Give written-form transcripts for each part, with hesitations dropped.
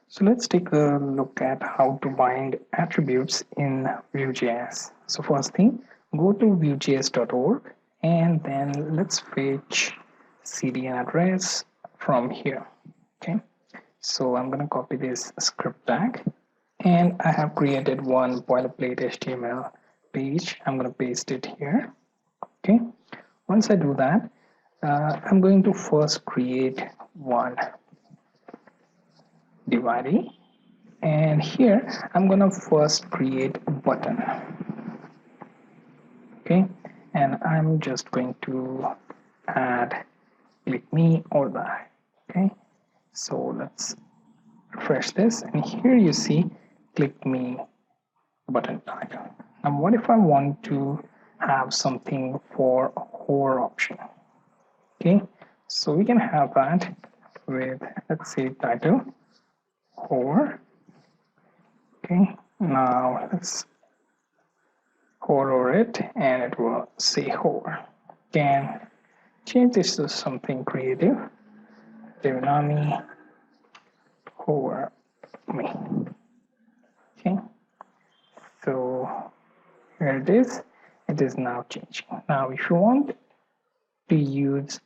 So let's take a look at how to bind attributes in Vue.js. So first thing, go to VueJS.org and then let's fetch CDN address from here. Okay, so I'm going to copy this script tag and I have created one boilerplate HTML page. I'm going to paste it here. Okay, once I do that, I'm going to first create one divided, and here I'm gonna first create a button. Okay, and I'm just going to add click me or that. Okay, so let's refresh this, and here you see click me button title. Now what if I want to have something for a hover option? Okay, so we can have that with, let's say, title hover. Okay, now let's hover over it and it will say hover. Can change this to something creative. DevNami hover me. Okay, so here it is. It is now changing. Now if you want to use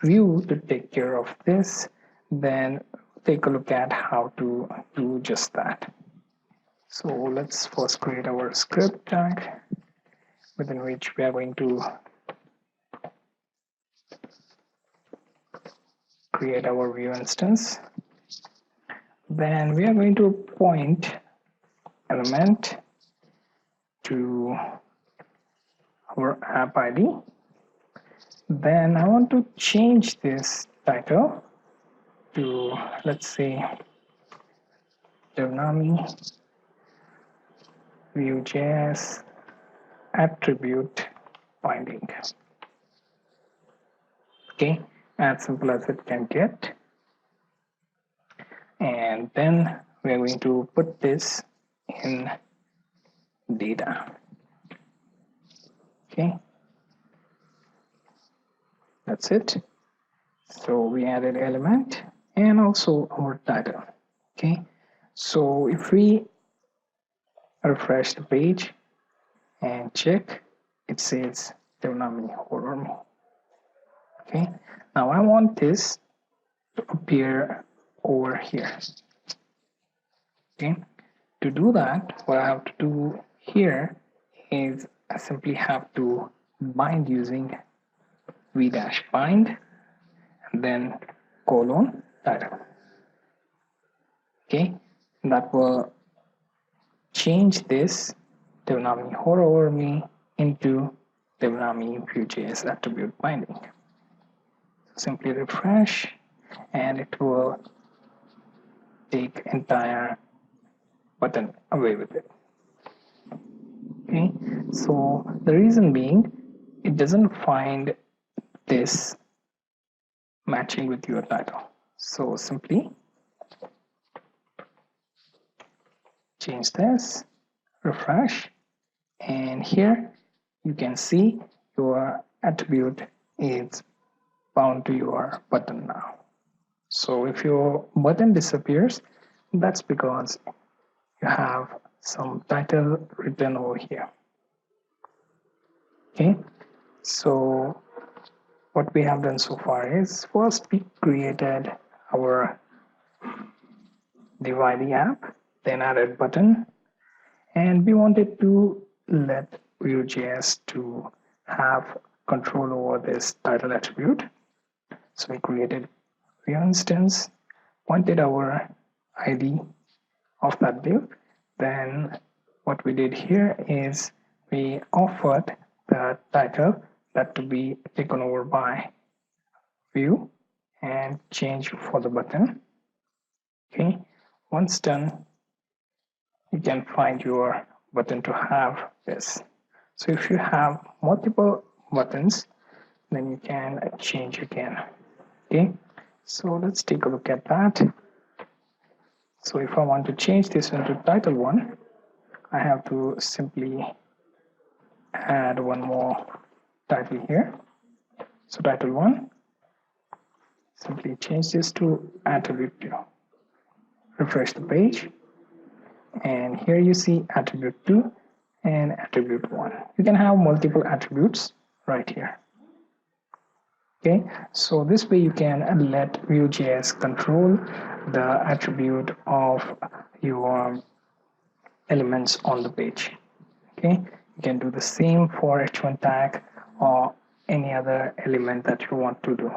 Vue to take care of this, then take a look at how to do just that. So let's first create our script tag within which we are going to create our Vue instance. Then we are going to point element to our app ID. Then I want to change this title to, let's say, DevNami VueJS attribute binding. Okay, as simple as it can get. And then we are going to put this in data. Okay, that's it. So we added element and also our title. Okay, so if we refresh the page and check, it says DevNami hover me. Okay, now I want this to appear over here. Okay, to do that, what I have to do here is I simply have to bind using v-bind and then colon title. Okay, that will change this DevNami hover over me into DevNami VueJS attribute binding. Simply refresh and it will take entire button away with it. Okay, so the reason being it doesn't find this matching with your title. So simply change this, refresh, and here you can see your attribute is bound to your button now. So if your button disappears, that's because you have some title written over here. Okay, so what we have done so far is first we created our dividing app, then added button, and we wanted to let Vue.js to have control over this title attribute. So we created Vue instance, pointed our ID of that div. Then what we did here is we offered the title that to be taken over by Vue and change for the button. Okay, once done, you can find your button to have this. So if you have multiple buttons, then you can change again. Okay, so let's take a look at that. So if I want to change this into title 1, I have to simply add one more title here. So title 1, simply change this to attribute 2. refresh the page, and here you see attribute 2 and attribute 1. You can have multiple attributes right here. Okay, so this way you can let Vue.js control the attribute of your elements on the page. Okay, you can do the same for h1 tag or any other element that you want to do.